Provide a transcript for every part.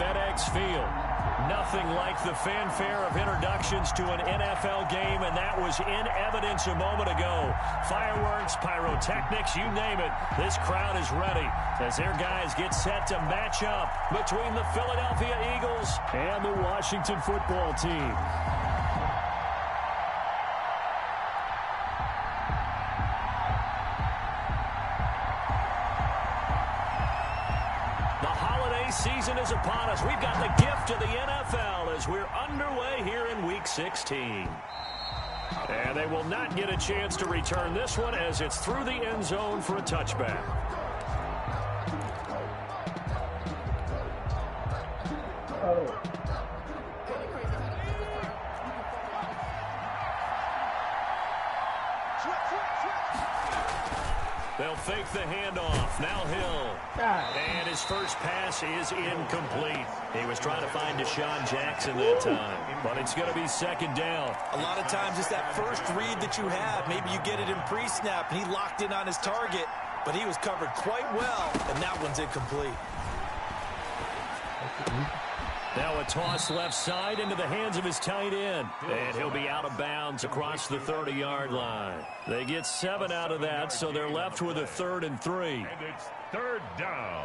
FedEx Field. Nothing like the fanfare of introductions to an NFL game, and that was in evidence a moment ago. Fireworks, pyrotechnics, you name it. This crowd is ready as their guys get set to match up between the Philadelphia Eagles and the Washington football team. Season is upon us. We've got the gift of the NFL as we're underway here in Week 16. And they will not get a chance to return this one as it's through the end zone for a touchback. They'll fake the handoff. Now Hill. And his first pass is incomplete. He was trying to find Deshaun Jackson that time. But it's going to be second down. A lot of times it's that first read that you have. Maybe you get it in pre-snap, and he locked in on his target. But he was covered quite well, and that one's incomplete. Now a toss left side into the hands of his tight end. And he'll be out of bounds across the 30-yard line. They get 7 out of that, so they're left with a 3rd and 3. And it's 3rd down.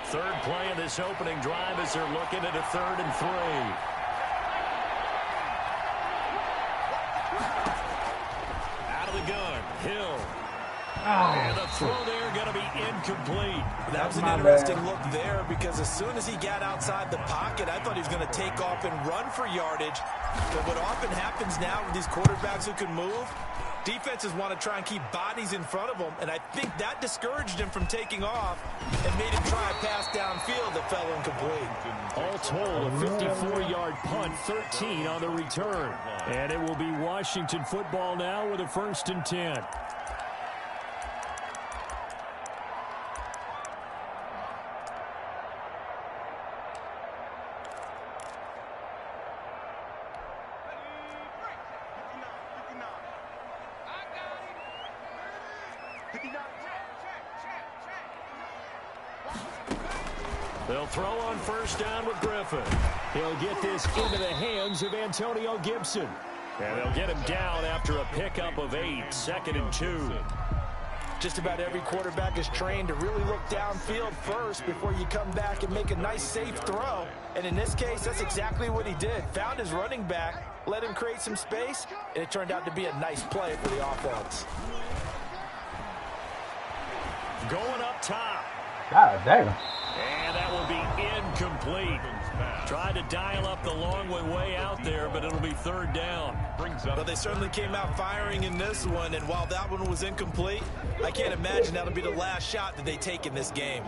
Third play of this opening drive as they're looking at a 3rd and 3. Out of the gun, Hill. And the throw there going to be incomplete. That was an interesting look there because as soon as he got outside the pocket, I thought he was going to take off and run for yardage. But what often happens now with these quarterbacks who can move, defenses want to try and keep bodies in front of them, and I think that discouraged him from taking off and made him try a pass downfield that fell incomplete. All told, a 54-yard punt, 13 on the return. And it will be Washington football now with a 1st and 10. They'll throw on 1st down with Griffin. He'll get this into the hands of Antonio Gibson. And they'll get him down after a pickup of 8, 2nd and 2. Just about every quarterback is trained to really look downfield first before you come back and make a nice, safe throw. And in this case, that's exactly what he did. Found his running back, let him create some space, and it turned out to be a nice play for the offense. Going up top. God damn. And that will be incomplete. Tried to dial up the long way out there, but it'll be 3rd down. Well, they certainly came out firing in this one, and while that one was incomplete, I can't imagine that'll be the last shot that they take in this game.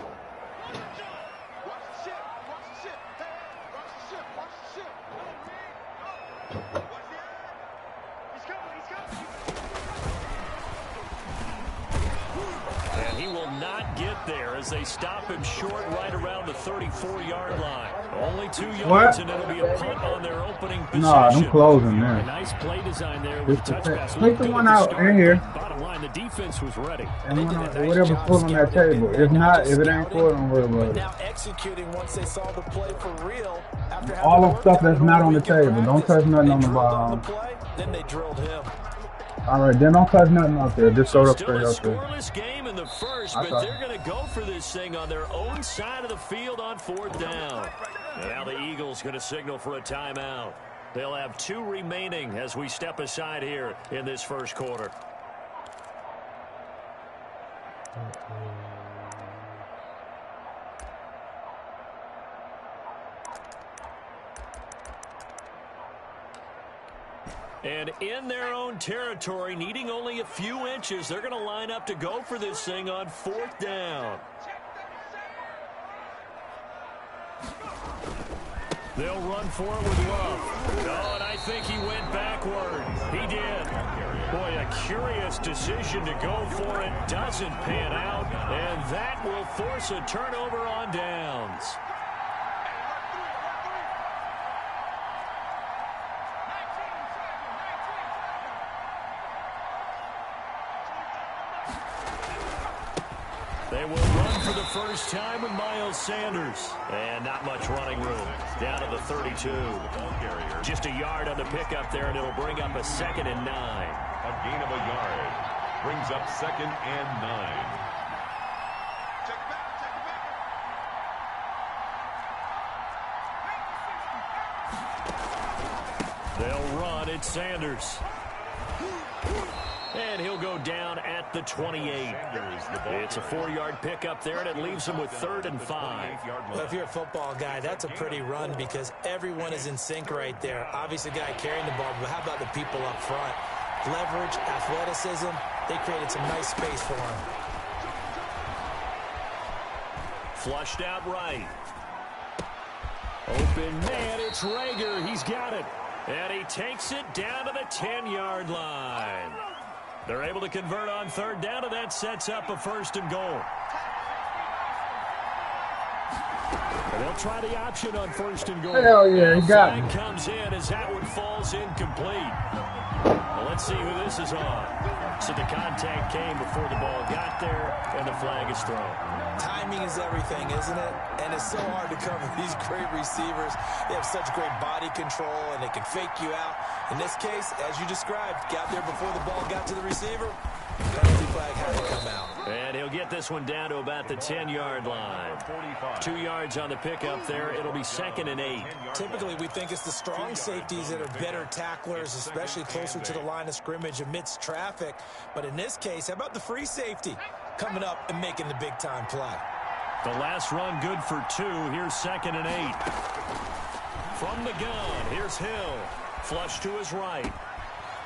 And he will not get there as they stop him short right around the 34-yard line. Only 2 yards, and it'll be a punt on their opening possession. No, I'm closing there. A nice play design there with the touchback. Take the one out in here. Bottom line, the defense was ready. And whatever's full on that table. If not, if it ain't full, don't worry about it. Now executing once they saw the play for real. After all the stuff that's not on the table. Don't touch nothing on the bottom. Then they drilled him. All right, then don't touch nothing out there. Just throw it up straight out there. Scoreless game in the first, but they're going to go for this thing on their own side of the field on 4th down. Now the Eagles going to signal for a timeout. They'll have 2 remaining as we step aside here in this first quarter. And in their own territory, needing only a few inches, they're going to line up to go for this thing on 4th down. They'll run for it with Love. Oh, and I think he went backward. He did. Boy, a curious decision to go for it. Doesn't pan out, and that will force a turnover on downs. They will run for the first time with Miles Sanders. And not much running room. Down to the 32. Just a yard on the pickup there, and it'll bring up a 2nd and 9. A gain of a yard. Brings up 2nd and 9. They'll run. It's Sanders. And he'll go down at the 28. It's a 4-yard pickup there, and it leaves him with 3rd and 5. Well, if you're a football guy, that's a pretty run because everyone is in sync right there. Obviously, the guy carrying the ball, but how about the people up front? Leverage, athleticism, they created some nice space for him. Flushed out right. Open man, it's Rager. He's got it. And he takes it down to the 10-yard line. They're able to convert on 3rd down, and that sets up a 1st and goal. And they'll try the option on 1st and goal. Hell yeah, he got it. Comes in as that one falls incomplete. Well, let's see who this is on. So the contact came before the ball got there, and the flag is thrown. Timing is everything, isn't it? And it's so hard to cover these great receivers. They have such great body control, and they can fake you out. In this case, as you described, got there before the ball got to the receiver. Penalty flag had to come out. And he'll get this one down to about the 10-yard line. 2 yards on the pickup there. It'll be 2nd and 8. Typically, we think it's the strong safeties that are better tacklers, especially closer to the line of scrimmage amidst traffic. But in this case, how about the free safety coming up and making the big-time play? The last run good for 2. Here's 2nd and 8. From the gun, here's Hill. Flush to his right.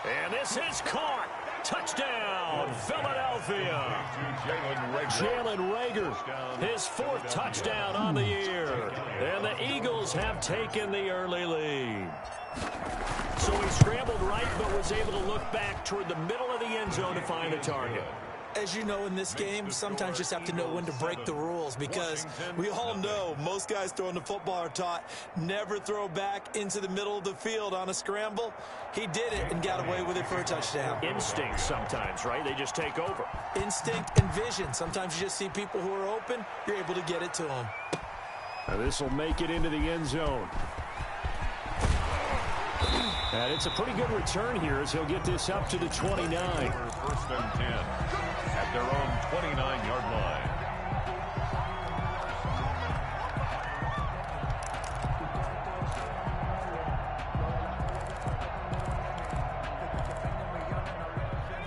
And this is caught. Touchdown, Philadelphia. Jalen Rager, his 4th touchdown on the year. And the Eagles have taken the early lead. So he scrambled right, but was able to look back toward the middle of the end zone to find the target. As you know, in this game, sometimes you just have to know when to break the rules because we all know most guys throwing the football are taught never throw back into the middle of the field on a scramble. He did it and got away with it for a touchdown. Instinct sometimes, right? They just take over. Instinct and vision. Sometimes you just see people who are open, you're able to get it to them. Now this will make it into the end zone. And it's a pretty good return here as he'll get this up to the 29. 1st and 10 at their own 29-yard line.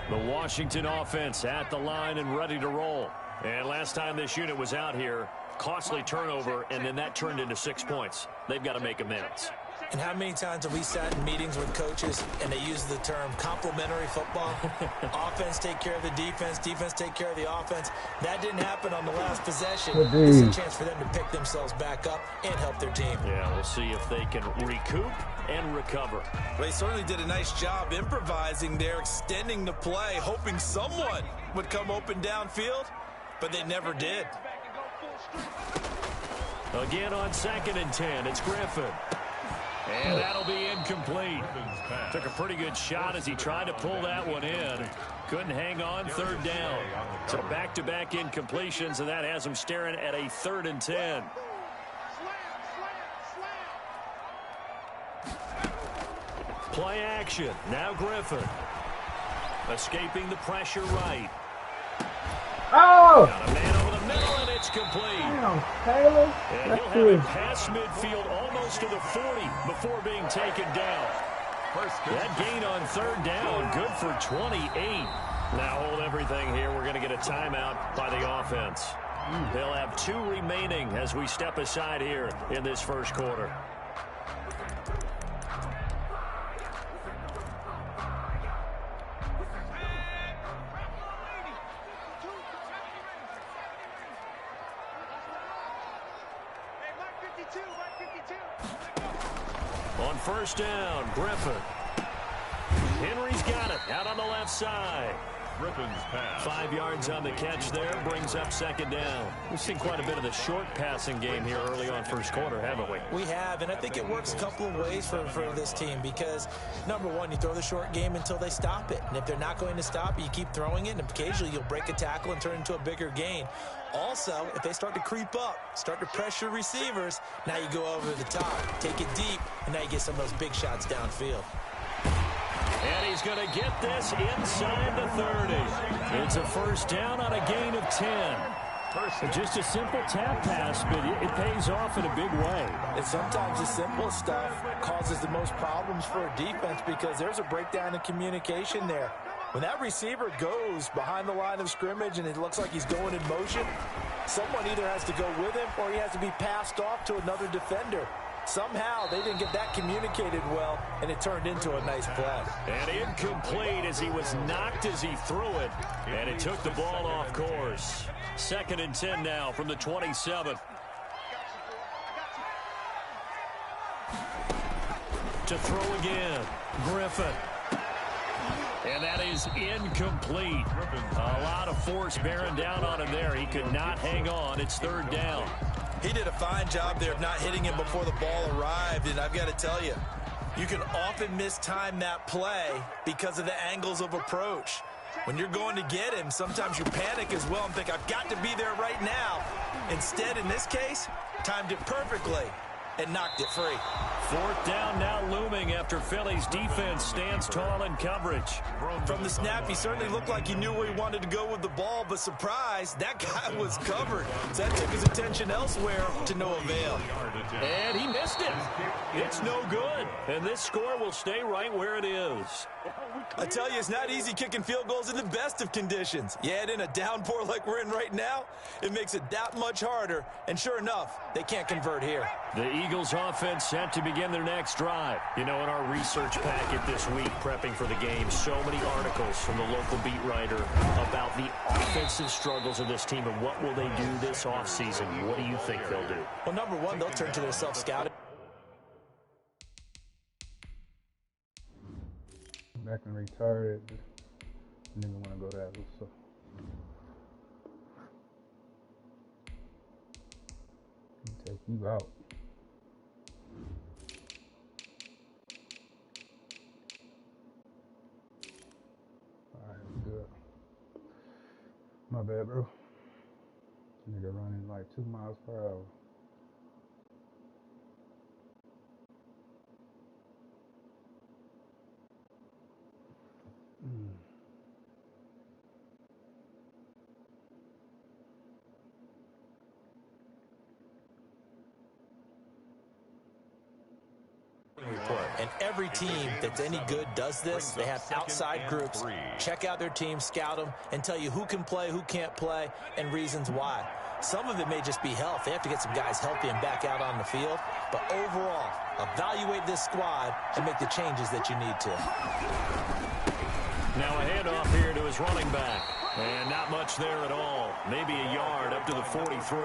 The Washington offense at the line and ready to roll. And last time this unit was out here, costly turnover, and then that turned into 6 points. They've got to make amends. And how many times have we sat in meetings with coaches and they use the term complementary football? Offense take care of the defense, defense take care of the offense. That didn't happen on the last possession. This is a chance for them to pick themselves back up and help their team. Yeah, we'll see if they can recoup and recover. They certainly did a nice job improvising there, extending the play, hoping someone would come open downfield, but they never did. Again on 2nd and 10, it's Griffin. And that'll be incomplete. Took a pretty good shot as he tried to pull that one in. Couldn't hang on 3rd down. So back-to-back incompletions, and that has him staring at a 3rd and 10. Play action. Now Griffin. Escaping the pressure right. Oh! Got a man over the middle, and it's complete. Damn, Taylor. And That's he'll good. have it past midfield almost to the 40 before being taken down. That gain on 3rd down, good for 28. Now hold everything here. We're going to get a timeout by the offense. They'll have 2 remaining as we step aside here in this first quarter. On 1st down, Griffin. Henry's got it out on the left side. Griffin's pass. 5 yards on the catch there, brings up second down. We've seen quite a bit of the short passing game here early on first quarter, haven't we? We have, and I think it works a couple of ways for this team because, number one, you throw the short game until they stop it. And if they're not going to stop it, you keep throwing it, and occasionally you'll break a tackle and turn it into a bigger gain. Also, if they start to creep up, start to pressure receivers, now you go over the top, take it deep, and now you get some of those big shots downfield. And he's going to get this inside the 30. It's a first down on a gain of 10. Just a simple tap pass, but it pays off in a big way. And sometimes the simple stuff causes the most problems for a defense because there's a breakdown in communication there. When that receiver goes behind the line of scrimmage and it looks like he's going in motion, someone either has to go with him or he has to be passed off to another defender. Somehow they didn't get that communicated well, and it turned into a nice play. And incomplete as he was knocked as he threw it, and it took the ball off course. 2nd and 10 now from the 27. To throw again, Griffin. And that is incomplete. A lot of force bearing down on him there. He could not hang on. It's 3rd down. He did a fine job there of not hitting him before the ball arrived, and I've got to tell you, you can often mistime that play because of the angles of approach. When you're going to get him, sometimes you panic as well and think, I've got to be there right now. Instead, in this case, timed it perfectly and knocked it free. 4th down now looming after Philly's defense stands tall in coverage. From the snap, he certainly looked like he knew where he wanted to go with the ball, but surprise, that guy was covered. So that took his attention elsewhere to no avail. And he missed it. It's no good. And this score will stay right where it is. I tell you, it's not easy kicking field goals in the best of conditions. You add in a downpour like we're in right now, it makes it that much harder. And sure enough, they can't convert here. The Eagles offense set to begin their next drive. You know, in our research packet this week, prepping for the game, so many articles from the local beat writer about the offensive struggles of this team and what will they do this offseason. What do you think they'll do? Well, number one, they'll turn to their self-scouting. Back and retarded. Nigga want to go that way, so. Take you out. Alright, good. My bad, bro. Nigga running like 2 miles per hour. Report. And every team that's any good does this. They have outside groups. Check out their team, scout them, and tell you who can play, who can't play, and reasons why. Some of it may just be health. They have to get some guys healthy and back out on the field. But overall, evaluate this squad and make the changes that you need to. Now a handoff here to his running back. And not much there at all. Maybe a yard up to the 43.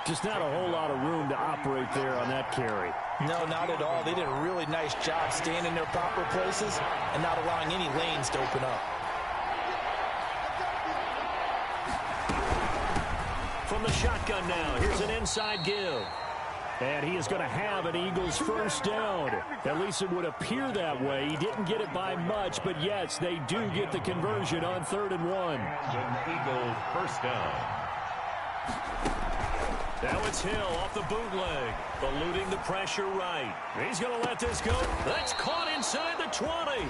Just not a whole lot of room to operate there on that carry. No, not at all. They did a really nice job staying in their proper places and not allowing any lanes to open up. From the shotgun now, here's an inside give. And he is going to have an Eagles first down. At least it would appear that way. He didn't get it by much, but yes, they do get the conversion on 3rd and 1. Eagles first down. Now it's Hill off the bootleg, eluding the pressure right. He's going to let this go. That's caught inside the 20.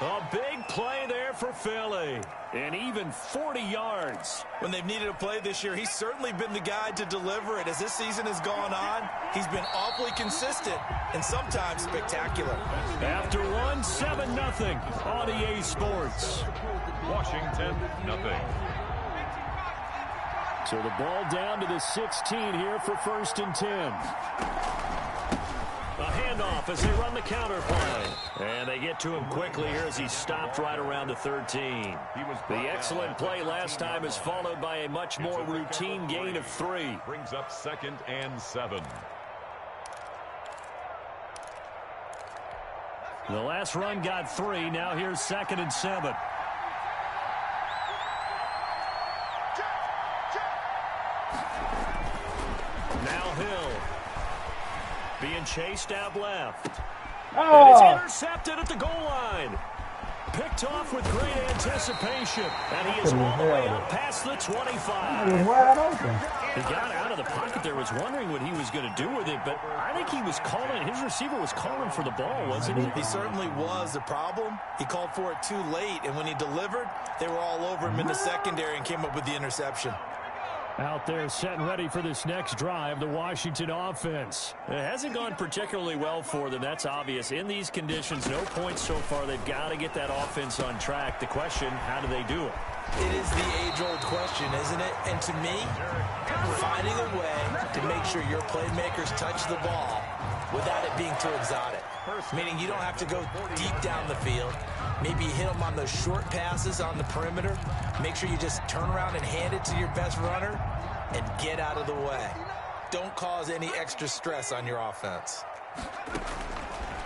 A big play there for Philly. And even 40 yards. When they've needed a play this year, he's certainly been the guy to deliver it. As this season has gone on, he's been awfully consistent and sometimes spectacular. After one, 7-0 on EA Sports. Washington, nothing. So the ball down to the 16 here for 1st and 10. A handoff as they run the counter play. And they get to him quickly here as he stopped right around the 13. The excellent play last time is followed by a much more routine gain of 3. Brings up 2nd and 7. The last run got 3. Now here's 2nd and 7. Now Hill. Being chased out left. Oh. And it's intercepted at the goal line. Picked off with great anticipation. And he is all the way up past the 25. It was wide open. He got out of the pocket there, was wondering what he was going to do with it, but I think he was calling, his receiver was calling for the ball, wasn't he? He certainly was. The problem, he called for it too late, and when he delivered, they were all over him in the secondary and came up with the interception. Out there set and ready for this next drive, the Washington offense. It hasn't gone particularly well for them, that's obvious. In these conditions, no points so far. They've got to get that offense on track. The question, how do they do it? It is the age-old question, isn't it? And to me, finding a way to make sure your playmakers touch the ball without it being too exotic. Meaning you don't have to go deep down the field. Maybe you hit them on those short passes on the perimeter. Make sure you just turn around and hand it to your best runner and get out of the way. Don't cause any extra stress on your offense.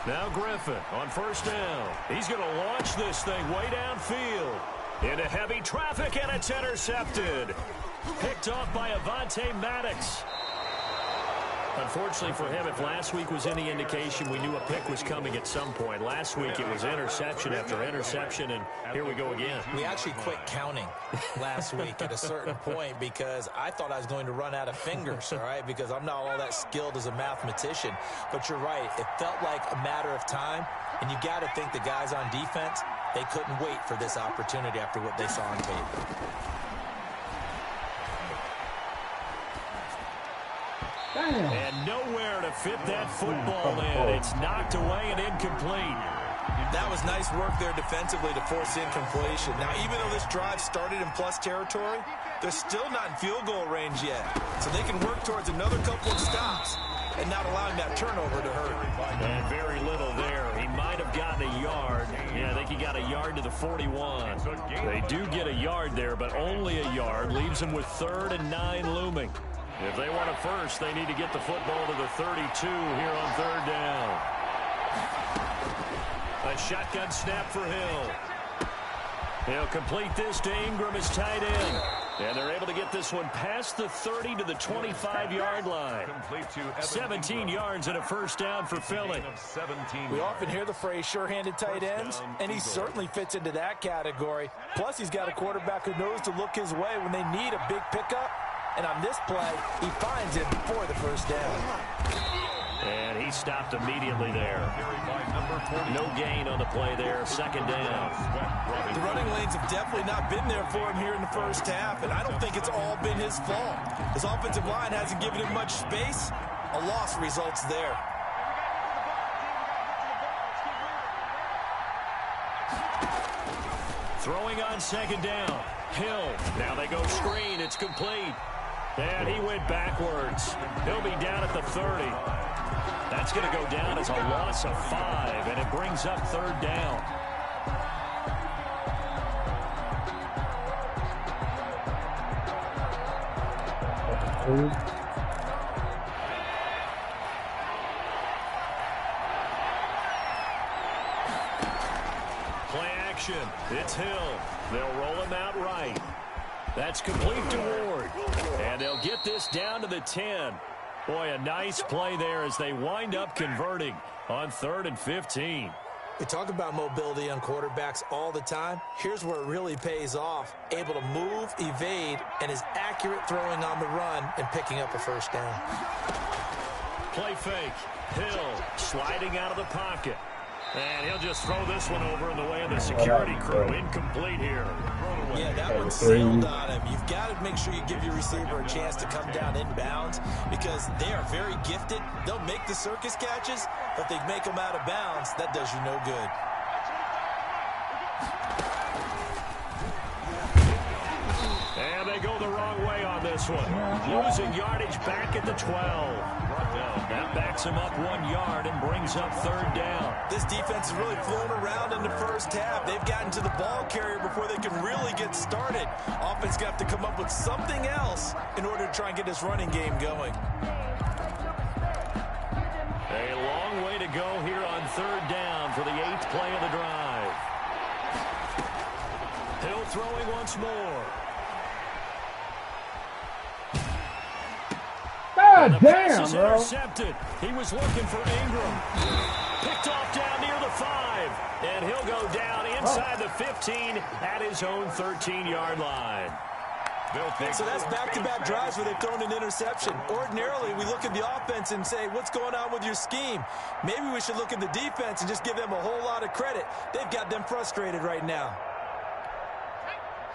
Now Griffin on first down. He's going to launch this thing way downfield. Into heavy traffic, and it's intercepted. Picked off by Avonte Maddox. Unfortunately for him, if last week was any indication, we knew a pick was coming at some point. Last week it was interception after interception, and here we go again. We actually quit counting last week at a certain point because I thought I was going to run out of fingers, all right, because I'm not all that skilled as a mathematician. But you're right. It felt like a matter of time, and you got to think the guys on defense, they couldn't wait for this opportunity after what they saw on tape. And nowhere to fit that football in. It's knocked away and incomplete. That was nice work there defensively to force incompletion. Now, even though this drive started in plus territory, they're still not in field goal range yet. So they can work towards another couple of stops and not allowing that turnover to hurt. And very little there. He might have gotten a yard. Yeah, I think he got a yard to the 41. They do get a yard there, but only a yard. Leaves them with 3rd and 9 looming. If they want a first, they need to get the football to the 32 here on 3rd down. A shotgun snap for Hill. He'll complete this to Ingram as tight end. And they're able to get this one past the 30 to the 25-yard line. 17 yards and a first down for Philly. We often hear the phrase sure-handed tight ends, and he certainly fits into that category. Plus, he's got a quarterback who knows to look his way when they need a big pickup. And on this play, he finds him for the first down. And he stopped immediately there. No gain on the play there. 2nd down. The running lanes have definitely not been there for him here in the first half, and I don't think it's all been his fault. His offensive line hasn't given him much space. A loss results there. Throwing on 2nd down. Hill. Now they go screen. It's complete. And he went backwards. He'll be down at the 30. That's going to go down as a loss of 5, and it brings up 3rd down. Play action. It's Hill. They'll roll him out right. That's complete to Ward. And they'll get this down to the 10. Boy, a nice play there as they wind up converting on 3rd and 15. We talk about mobility on quarterbacks all the time. Here's where it really pays off. Able to move, evade, and is accurate throwing on the run and picking up a first down. Play fake. Hill sliding out of the pocket. And he'll just throw this one over in the way of the security crew. Incomplete here. Yeah, that one's sealed on him. You've got to make sure you give your receiver a chance to come down inbounds because they are very gifted. They'll make the circus catches, but if they make them out of bounds, that does you no good. And they go the wrong way on this one. Losing yardage back at the 12. That backs him up 1 yard and brings up 3rd down. This defense has really flown around in the first half. They've gotten to the ball carrier before they can really get started. Offense got to come up with something else in order to try and get this running game going. A long way to go here on 3rd down for the 8th play of the drive. Hill throwing once more. God the pass damn, is bro. intercepted. He was looking for Ingram. Picked off down near the 5. And he'll go down inside the 15 at his own 13-yard line. So that's back-to-back drives where they've thrown an interception. Ordinarily, we look at the offense and say, what's going on with your scheme? Maybe we should look at the defense and just give them a whole lot of credit. They've got them frustrated right now.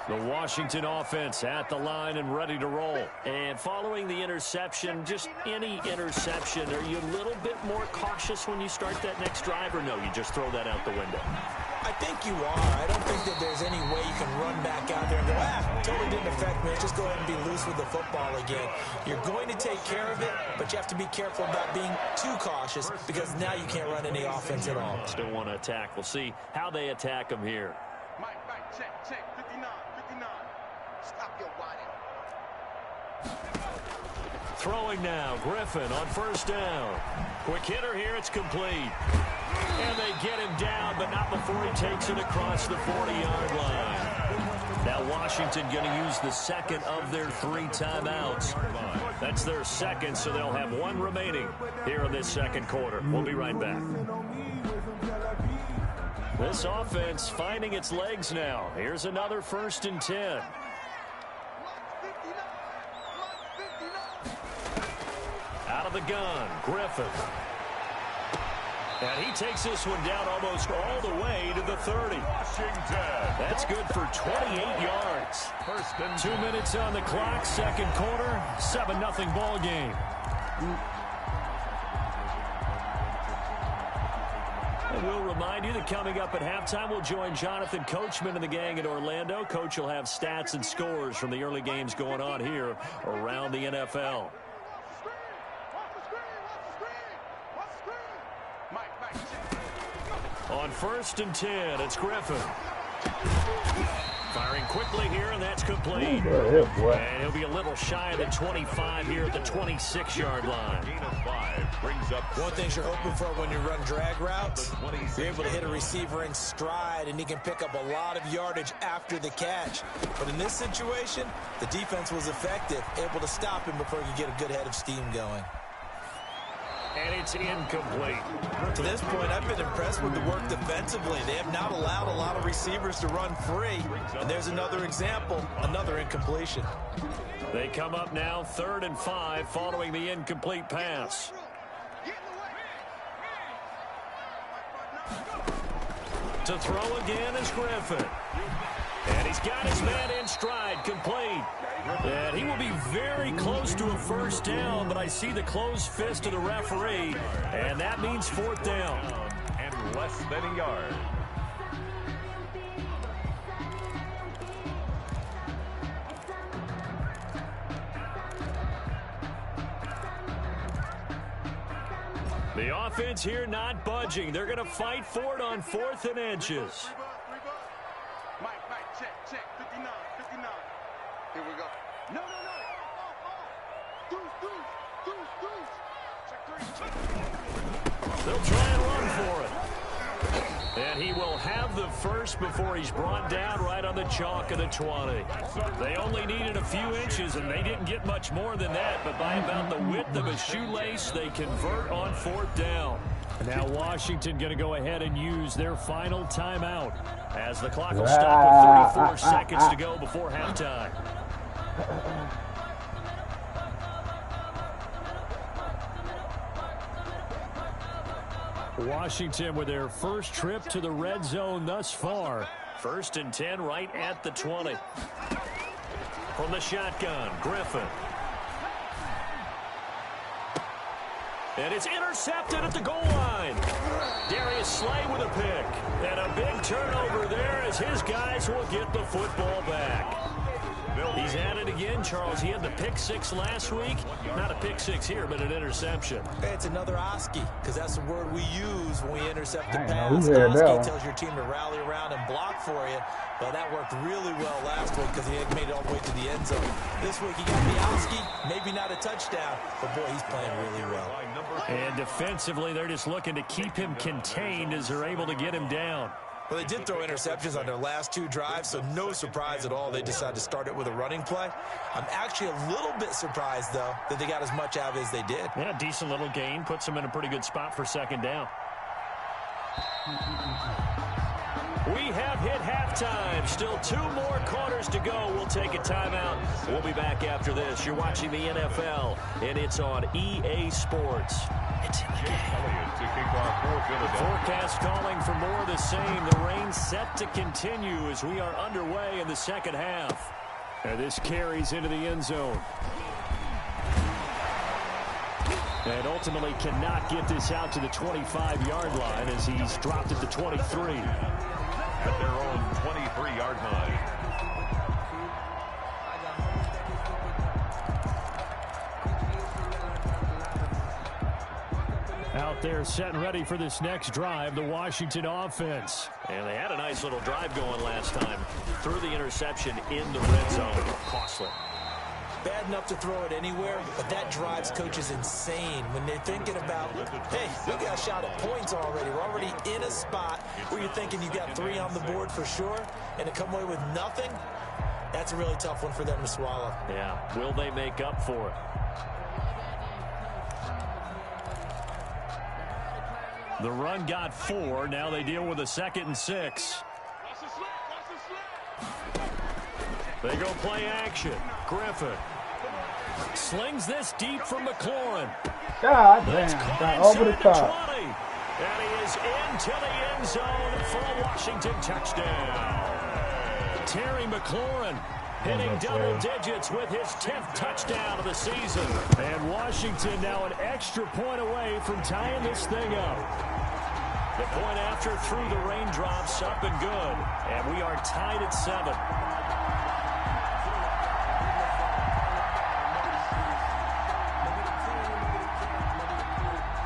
The Washington offense at the line and ready to roll. And following the interception, just any interception, are you a little bit more cautious when you start that next drive, or no, you just throw that out the window? I think you are. I don't think that there's any way you can run back out there and go, totally didn't affect me. Just go ahead and be loose with the football again. You're going to take care of it, but you have to be careful about being too cautious because now you can't run any offense at all. Still want to attack. We'll see how they attack them here. Mike, check, 59. Stop your body. Throwing now, Griffin on first down. Quick hitter here, it's complete. And they get him down, but not before he takes it across the 40-yard line. Now Washington going to use the second of their 3 timeouts. That's their second, so they'll have 1 remaining here in this second quarter. We'll be right back. This offense finding its legs now. Here's another 1st and 10. Out of the gun, Griffin. And he takes this one down almost all the way to the 30. That's good for 28 yards. 2 minutes on the clock, second quarter, 7-0 ball game. And we'll remind you that coming up at halftime, we'll join Jonathan Coachman and the gang in Orlando. Coach will have stats and scores from the early games going on here around the NFL. On 1st and 10, it's Griffin. Firing quickly here, and that's complete. And he'll be a little shy of the 25 here at the 26-yard line. One thing you're hoping for when you run drag routes, you're able to hit a receiver in stride, and he can pick up a lot of yardage after the catch. But in this situation, the defense was effective, able to stop him before he could get a good head of steam going. And it's incomplete. To this point, I've been impressed with the work defensively. They have not allowed a lot of receivers to run free. And there's another example, another incompletion. They come up now 3rd and 5 following the incomplete pass. To throw again is Griffin. And he's got his man in stride, complete. And he will be very close to a 1st down, but I see the closed fist of the referee, and that means 4th down. And less than a yard. The offense here not budging. They're going to fight for it on 4th and inches. Mike, check, 59. Here we go. No. Deuce. Check 3. They'll try and run for it. And he will have the first before he's brought down right on the chalk of the 20. They only needed a few inches, and they didn't get much more than that, but by about the width of a shoelace, they convert on 4th down. Now Washington going to go ahead and use their final timeout as the clock will stop with 34 seconds to go before halftime. Washington with their first trip to the red zone thus far. 1st and 10 right at the 20. From the shotgun, Griffin. And it's intercepted at the goal line. Darius Slay with a pick. And a big turnover there as his guys will get the football back. He's at it again, Charles. He had the pick 6 last week. Not a pick 6 here, but an interception. It's another Oski, because that's the word we use when we intercept the pass. Oski tells your team to rally around and block for you. But that worked really well last week because he had made it all the way to the end zone. This week he got the Oski, maybe not a touchdown, but boy, he's playing really well. And defensively, they're just looking to keep him contained as they're able to get him down. Well, they did throw interceptions on their last 2 drives, so no surprise at all they decided to start it with a running play. I'm actually a little bit surprised, though, that they got as much out of it as they did. Yeah, decent little gain. Puts them in a pretty good spot for second down. We have hit halftime. Still 2 more quarters to go. We'll take a timeout. We'll be back after this. You're watching the NFL, and it's on EA Sports. It's in the game. Forecast calling for more of the same. The rain set to continue as we are underway in the second half. And this carries into the end zone. And ultimately cannot get this out to the 25-yard line as he's dropped at the 23. At their own 23-yard line. Out there set and ready for this next drive, the Washington offense. And they had a nice little drive going last time. Threw the interception in the red zone. Costly. Bad enough to throw it anywhere, but that drives coaches insane when they're thinking about, hey, we got a shot at points already. We're already in a spot where you're thinking you got 3 on the board for sure, and to come away with nothing, that's a really tough one for them to swallow. Yeah, will they make up for it? The run got 4. Now they deal with a 2nd and 6. They go play action. Griffin slings this deep from McLaurin. God damn, got over the top. 20. And he is into the end zone for a Washington touchdown. Terry McLaurin hitting double digits with his 10th touchdown of the season. And Washington now an extra point away from tying this thing up. The point after through the raindrops, up and good. And we are tied at 7.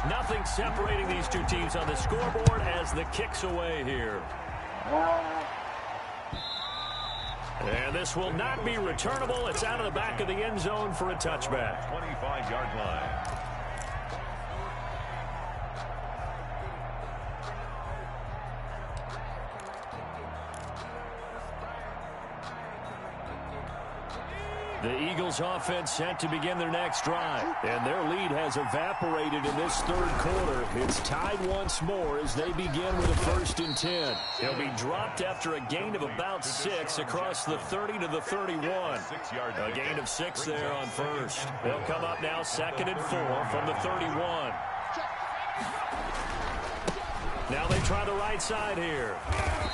Nothing separating these two teams on the scoreboard as the kick's away here. And this will not be returnable. It's out of the back of the end zone for a touchback. 25-yard line. The Eagles offense set to begin their next drive. And their lead has evaporated in this 3rd quarter. It's tied once more as they begin with a 1st and 10. He'll be dropped after a gain of about 6 across the 30 to the 31. A gain of 6 there on 1st. They'll come up now 2nd and 4 from the 31. Now they try the right side here.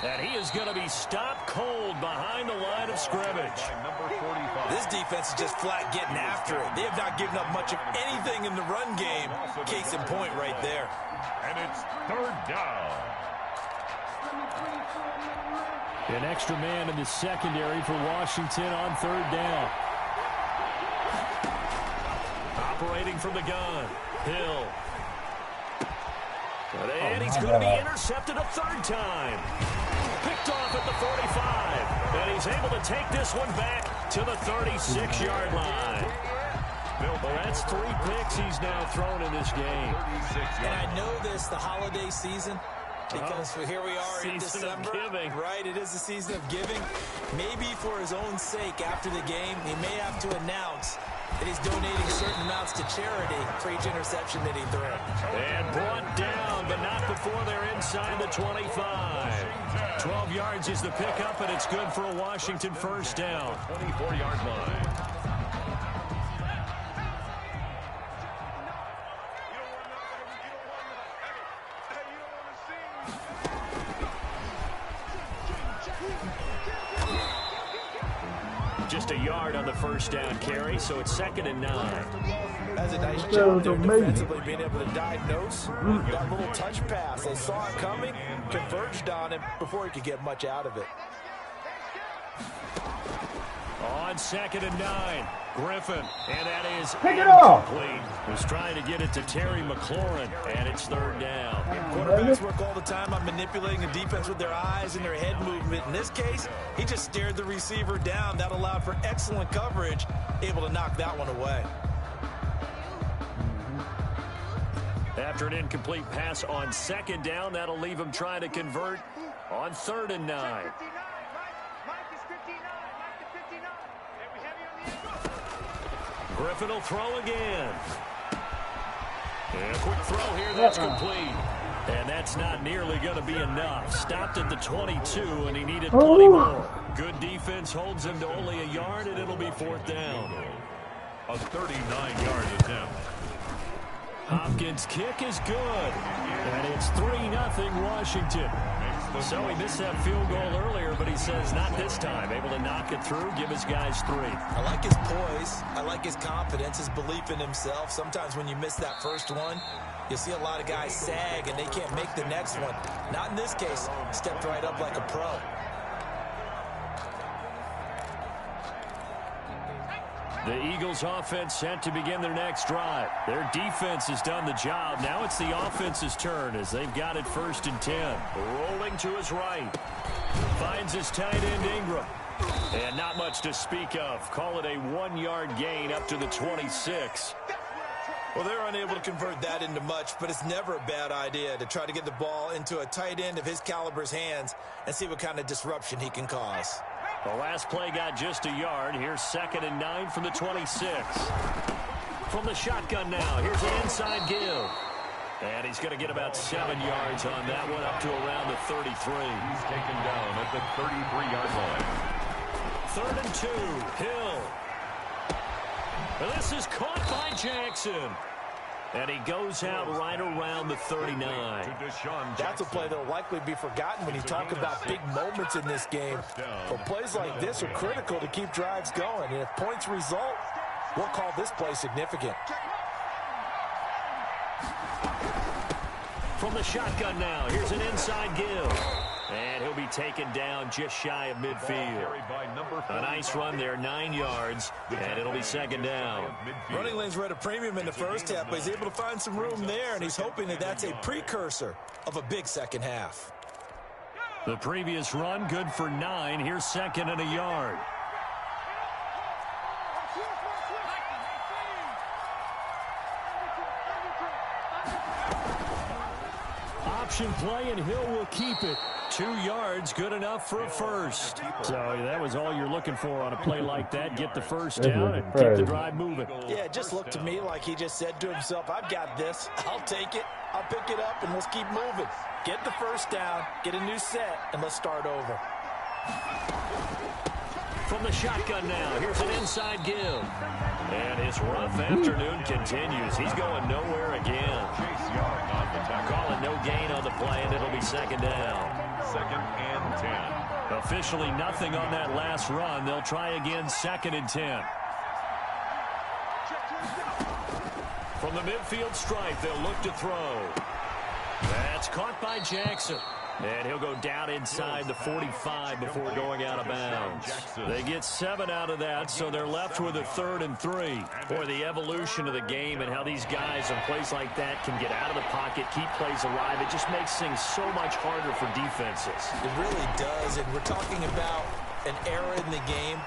And he is going to be stopped cold behind the line of scrimmage. This defense is just flat getting after it. They have not given up much of anything in the run game. Case in point right there. And it's 3rd down. An extra man in the secondary for Washington on 3rd down. Operating from the gun. Hill. And he's going to be intercepted a 3rd time. Picked off at the 45. And he's able to take this one back to the 36-yard line. Well, that's 3 picks he's now thrown in this game. And I know this, the holiday season, because here we are in December. Right, it is the season of giving. Maybe for his own sake after the game, he may have to announce that he's donating certain amounts to charity for each interception that he threw. And brought down, but not before they're inside the 25. 12 yards is the pickup, and it's good for a Washington 1st down. 24-yard line. Just a yard on the 1st down carry, so it's 2nd and 9. That's a nice job there defensively, being able to diagnose that little touch pass. They saw it coming, converged on him before he could get much out of it. On 2nd and 9, Griffin, and that is Pick it off. incomplete. Was trying to get it to Terry McLaurin, and it's 3rd down. Quarterbacks work all the time on manipulating the defense with their eyes and their head movement. In this case, he just stared the receiver down. That allowed for excellent coverage, able to knock that one away. After an incomplete pass on 2nd down, that'll leave him trying to convert On 3rd and 9. Mike is 59. Mike is 59. Heavy on the end. Griffin will throw again. And a quick throw here. That's complete. And that's not nearly going to be enough. Stopped at the 22, and he needed plenty more. Good defense holds him to only a yard, and it'll be 4th down. A 39-yard attempt. Hopkins' kick is good. And it's 3-0 Washington. So he missed that field goal earlier, but he says not this time. Able to knock it through, give his guys 3. I like his poise. I like his confidence, his belief in himself. Sometimes when you miss that first one, you see a lot of guys sag and they can't make the next one. Not in this case. Stepped right up like a pro. The Eagles offense set to begin their next drive. Their defense has done the job. Now it's the offense's turn as they've got it 1st and 10. Rolling to his right. Finds his tight end Ingram. And not much to speak of. Call it a 1-yard gain up to the 26. Well, they're unable to convert that into much, but it's never a bad idea to try to get the ball into a tight end of his caliber's hands and see what kind of disruption he can cause. The last play got just a yard. Here's 2nd and 9 from the 26. From the shotgun now, here's an inside give. And he's going to get about 7 yards on that one, up to around the 33. He's taken down at the 33-yard line. 3rd and 2, Hill. And this is caught by Jackson. And he goes out right around the 39. That's a play that will likely be forgotten when you talk about big moments in this game. But plays like this are critical to keep drives going. And if points result, we'll call this play significant. From the shotgun now, here's an inside give. And he'll be taken down just shy of midfield. A nice run there, 9 yards, and it'll be 2nd down. Running lanes were at a premium in the first half, but he's able to find some room there, and he's hoping that that's a precursor of a big second half. The previous run, good for 9. Here's 2nd and a yard. Option play, and Hill will keep it. 2 yards, good enough for a first. So that was all you're looking for on a play like that. Get the first down and keep the drive moving. Yeah, it just looked to me like he just said to himself, I've got this. I'll take it. I'll pick it up, and let's keep moving. Get the first down, get a new set, and let's start over. From the shotgun now, here's an inside give. And his rough afternoon continues. He's going nowhere again. Calling no gain on the play, and it'll be 2nd down. 2nd and 10. Officially nothing on that last run. They'll try again 2nd and 10. From the midfield stripe, they'll look to throw. That's caught by Jackson. And he'll go down inside the 45 before going out of bounds. They get 7 out of that, so they're left with a 3rd and 3. Boy, the evolution of the game and how these guys on plays like that can get out of the pocket, keep plays alive, it just makes things so much harder for defenses. It really does, and we're talking about an era in the game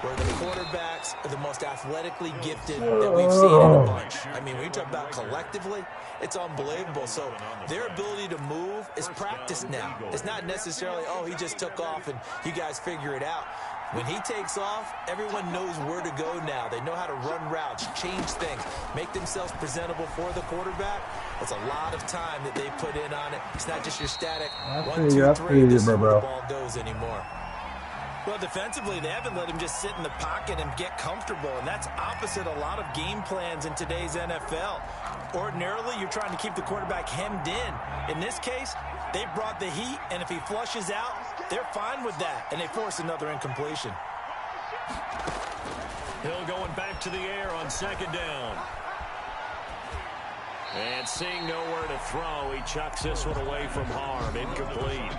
where the quarterbacks are the most athletically gifted that we've seen in a bunch. I mean, when you talk about collectively, it's unbelievable. So their ability to move is practiced now. It's not necessarily, oh, he just took off and you guys figure it out. When he takes off, everyone knows where to go now. They know how to run routes, change things, make themselves presentable for the quarterback. It's a lot of time that they put in on it. It's not just your static 1, 2, 3, this is where the ball goes anymore. Well, defensively, they haven't let him just sit in the pocket and get comfortable, and that's opposite a lot of game plans in today's NFL. Ordinarily, you're trying to keep the quarterback hemmed in. In this case, they brought the heat, and if he flushes out, they're fine with that, and they force another incompletion. Hill going back to the air on 2nd down. And seeing nowhere to throw, he chucks this one away from harm. Incomplete.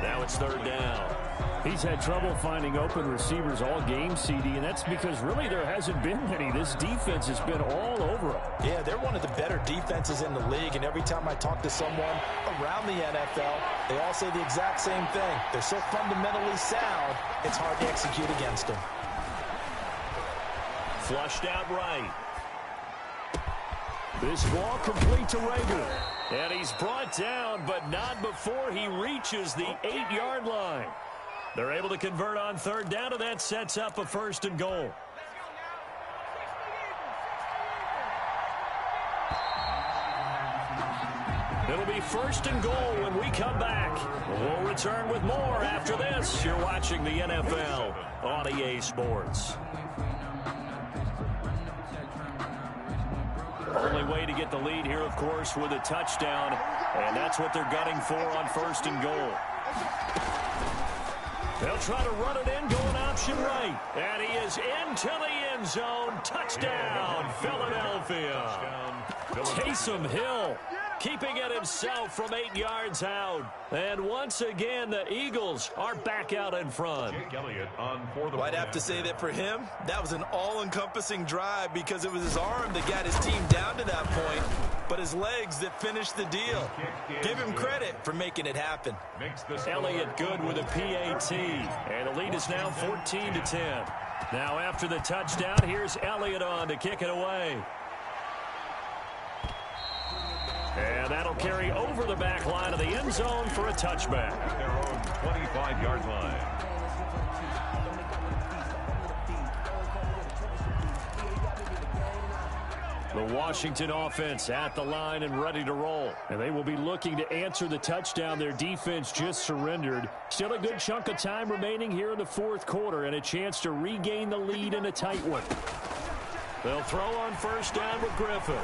Now it's 3rd down. He's had trouble finding open receivers all game, CD, and that's because really there hasn't been many. This defense has been all over him. Yeah, they're one of the better defenses in the league, and every time I talk to someone around the NFL, they all say the exact same thing. They're so fundamentally sound, it's hard to execute against them. Flushed out right. This ball complete to Rager. And he's brought down, but not before he reaches the 8-yard line. They're able to convert on third down, and that sets up a 1st and goal. It'll be 1st and goal when we come back. We'll return with more after this. You're watching the NFL on EA Sports. Only way to get the lead here, of course, with a touchdown, and that's what they're gunning for on 1st and goal. They'll try to run it in, going option right. And he is into the end zone. Touchdown, Philadelphia. Taysom Hill keeping it himself from 8 yards out. And once again, the Eagles are back out in front. I'd have to say that for him, that was an all-encompassing drive because it was his arm that got his team down to that point, but his legs that finished the deal. Give him credit for making it happen. Elliott good with a PAT, and the lead is now 14-10. Now after the touchdown, here's Elliott on to kick it away. And that'll carry over the back line of the end zone for a touchback. At their own 25-yard line. The Washington offense at the line and ready to roll. And they will be looking to answer the touchdown their defense just surrendered. Still a good chunk of time remaining here in the 4th quarter and a chance to regain the lead in a tight one. They'll throw on 1st down with Griffin.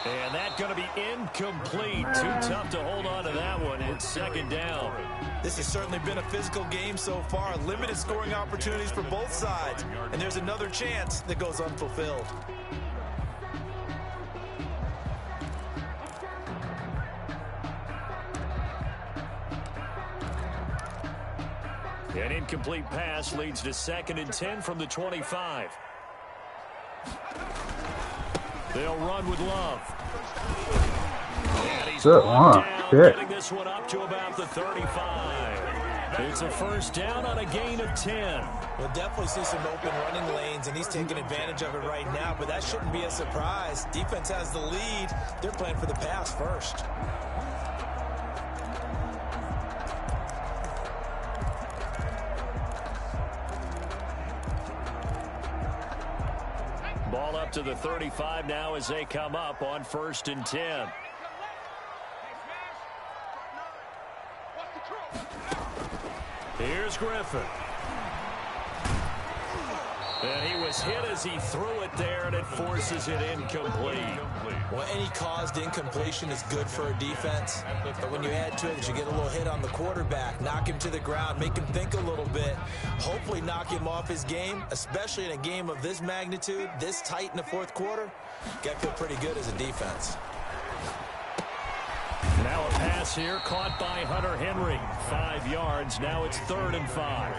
And that's going to be incomplete. Too tough to hold on to that one. It's 2nd down. This has certainly been a physical game so far. Limited scoring opportunities for both sides. And there's another chance that goes unfulfilled. An incomplete pass leads to 2nd and 10 from the 25. They'll run with Love. And he's brought down, getting this one up to about the 35. It's a 1st down on a gain of 10. We'll definitely see some open running lanes, and he's taking advantage of it right now, but that shouldn't be a surprise. Defense has the lead. They're playing for the pass first. Ball up to the 35 now as they come up on 1st and 10. Here's Griffin. And he was hit as he threw it there, and it forces it incomplete. Well, any caused incompletion is good for a defense. But when you add to it that you get a little hit on the quarterback, knock him to the ground, make him think a little bit, hopefully knock him off his game, especially in a game of this magnitude, this tight in the 4th quarter, got to feel pretty good as a defense. Now a pass here caught by Hunter Henry. 5 yards. Now it's 3rd and 5.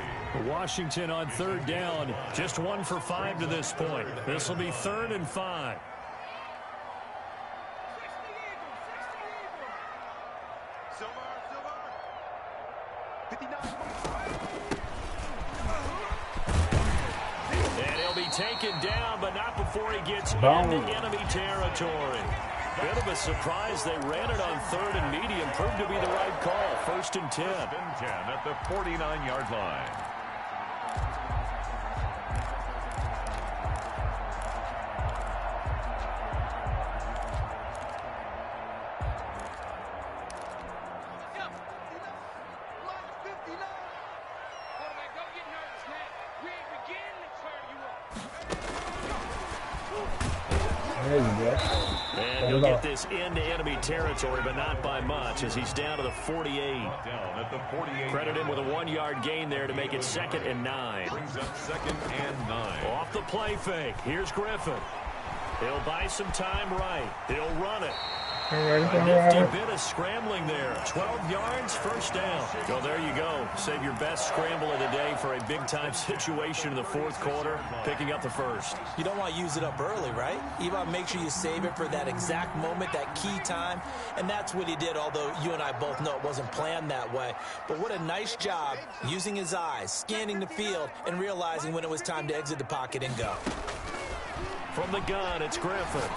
Washington on 3rd down. Just 1 for 5 to this point. This will be 3rd and 5. And he'll be taken down, but not before he gets into enemy territory. Bit of a surprise. They ran it on 3rd and medium. Proved to be the right call. 1st and 10. 1st and 10 at the 49-yard line. And he'll get this into enemy territory, but not by much, as he's down to the 48. Down at the 48. Credit him with a 1-yard gain there to make it 2nd and 9. Brings up 2nd and 9. Off the play fake. Here's Griffin. He'll buy some time right. He'll run it. A nifty bit of scrambling there. 12 yards, 1st down. So there you go. Save your best scramble of the day for a big-time situation in the 4th quarter, picking up the 1st. You don't want to use it up early, right? You want to make sure you save it for that exact moment, that key time, and that's what he did, although you and I both know it wasn't planned that way. But what a nice job using his eyes, scanning the field, and realizing when it was time to exit the pocket and go. From the gun, it's Griffin.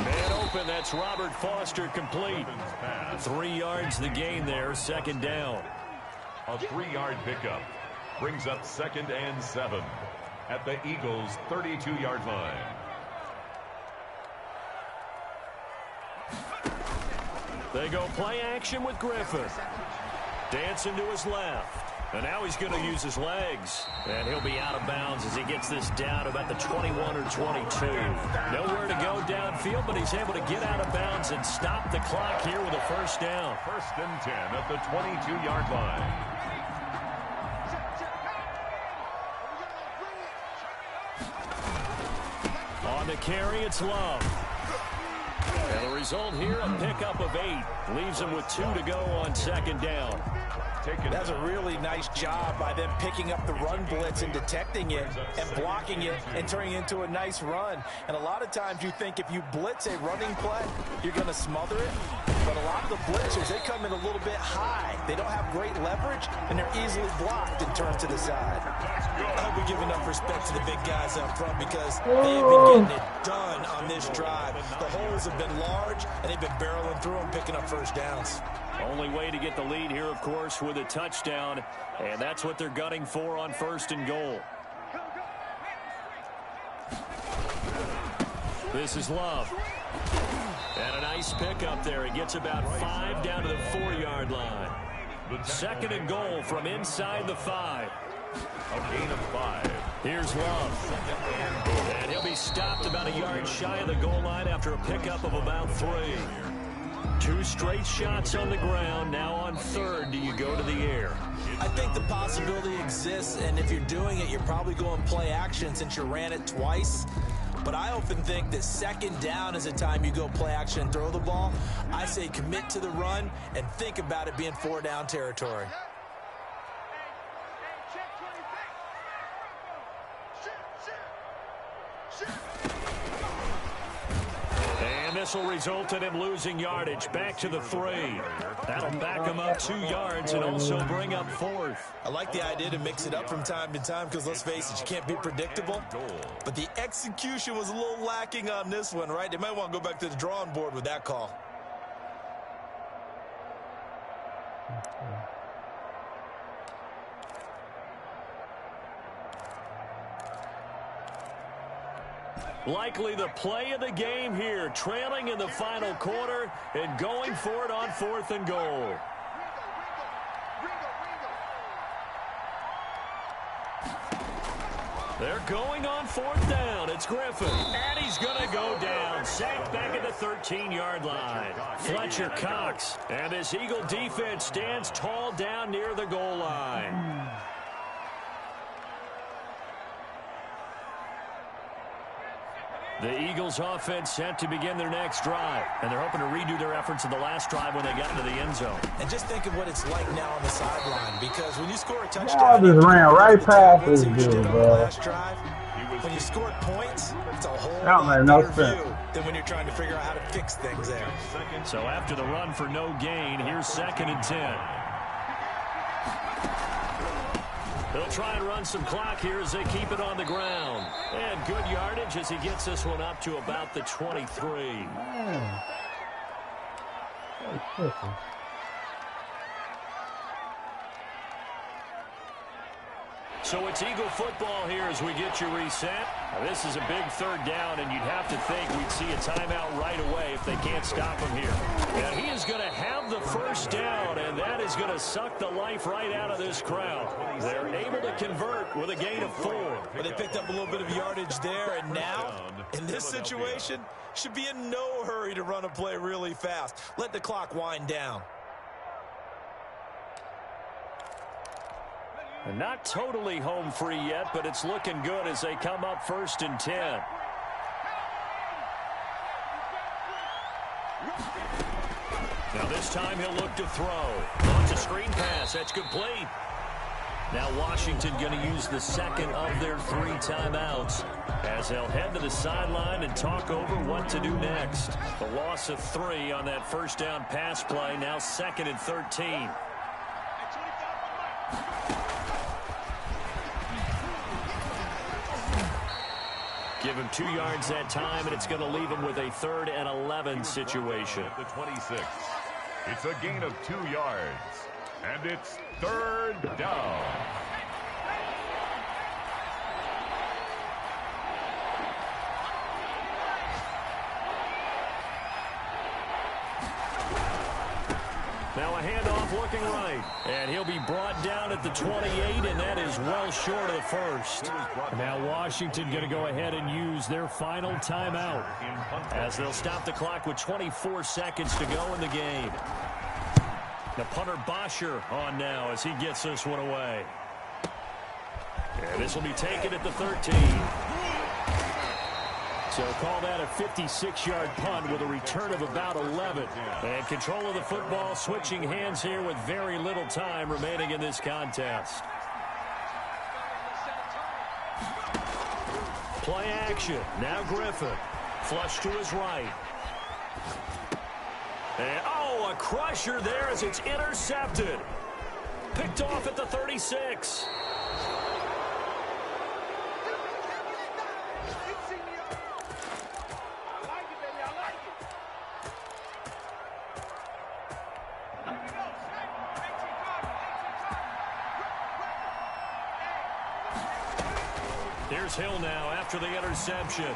Man open, that's Robert Foster complete. 3 yards the gain there, second down. A 3-yard pickup brings up 2nd and 7 at the Eagles' 32-yard line. They go play action with Griffin. Dancing to his left. And now he's going to use his legs. And he'll be out of bounds as he gets this down about the 21 or 22. Nowhere to go downfield, but he's able to get out of bounds and stop the clock here with a first down. 1st and 10 at the 22-yard line. On the carry, it's Love. And the result here, a pickup of 8. Leaves him with 2 to go on second down. That's a really nice job by them picking up the run blitz and detecting it and blocking it and turning it into a nice run. And a lot of times you think if you blitz a running play, you're going to smother it. But a lot of the blitzers, they come in a little bit high. They don't have great leverage, and they're easily blocked and turned to the side. I hope we give enough respect to the big guys up front because they have been getting it done on this drive. The holes have been large, and they've been barreling through them, picking up first downs. Only way to get the lead here, of course, with a touchdown, and that's what they're gunning for on 1st and goal. This is Love. And a nice pickup there. He gets about 5 down to the 4-yard line. 2nd and goal from inside the 5. A gain of 5. Here's Love. And he'll be stopped about a yard shy of the goal line after a pickup of about 3. 2 straight shots on the ground. Now on 3rd, do you go to the air? I think the possibility exists, and if you're doing it, you're probably going play action since you ran it twice. But I often think that 2nd down is a time you go play action and throw the ball. I say commit to the run and think about it being 4-down territory. And this will result in him losing yardage back to the 3. That'll back him up 2 yards and also bring up 4th. I like the idea to mix it up from time to time because, let's face it, you can't be predictable. But the execution was a little lacking on this one, right? They might want to go back to the drawing board with that call. Likely the play of the game here, trailing in the final quarter and going for it on 4th and goal. They're going on 4th down. It's Griffin. And he's going to go down. Sacked back at the 13-yard line. Fletcher Cox. And this Eagle defense stands tall down near the goal line. The Eagles offense set to begin their next drive. And they're hoping to redo their efforts in the last drive when they got into the end zone. And just think of what it's like now on the sideline, because when you score a touchdown, I just ran right past this dude, bro. Last drive, when you score points, it's a whole That lot made no better sense. view than when you're trying to figure out how to fix things there. So after the run for no gain, here's 2nd and 10. He'll try and run some clock here as they keep it on the ground. And good yardage as he gets this one up to about the 23. Man. So it's Eagle football here as we get you reset. Now, this is a big 3rd down, and you'd have to think we'd see a timeout right away if they can't stop him here. And he is going to have the first down, and that is going to suck the life right out of this crowd. They're able to convert with a gain of 4. But they picked up a little bit of yardage there, and now, in this situation, should be in no hurry to run a play really fast. Let the clock wind down. And not totally home free yet, but it's looking good as they come up 1st and 10. Now this time he'll look to throw. Launch a screen pass. That's complete. Now Washington going to use the 2nd of their 3 timeouts as they'll head to the sideline and talk over what to do next. The loss of 3 on that 1st down pass play. Now 2nd and 13. Give him 2 yards that time, and it's going to leave him with a 3rd and 11 situation. At the 26. It's a gain of 2 yards, and it's 3rd down. Now a handoff looking right. And he'll be brought down at the 28, and that is well short of the first. Now Washington going to go ahead and use their final timeout as they'll stop the clock with 24 seconds to go in the game. The punter Bosher on now as he gets this one away. And this will be taken at the 13. So call that a 56-yard punt with a return of about 11. And control of the football switching hands here with very little time remaining in this contest. Play action. Now Griffin. Flush to his right. And, oh, a crusher there as it's intercepted. Picked off at the 36. Here's Hill now after the interception.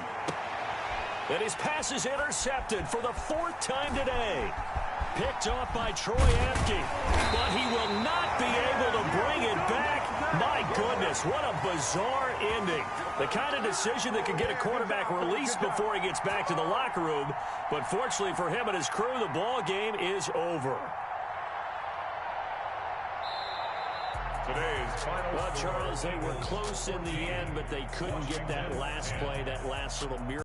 And his pass is intercepted for the 4th time today. Picked off by Troy Apke, but he will not be able to bring it back. My goodness, what a bizarre ending. The kind of decision that could get a quarterback released before he gets back to the locker room. But fortunately for him and his crew, the ball game is over. Today's final. Well, Charles, they were close in the end, but they couldn't get that last play, that last little miracle.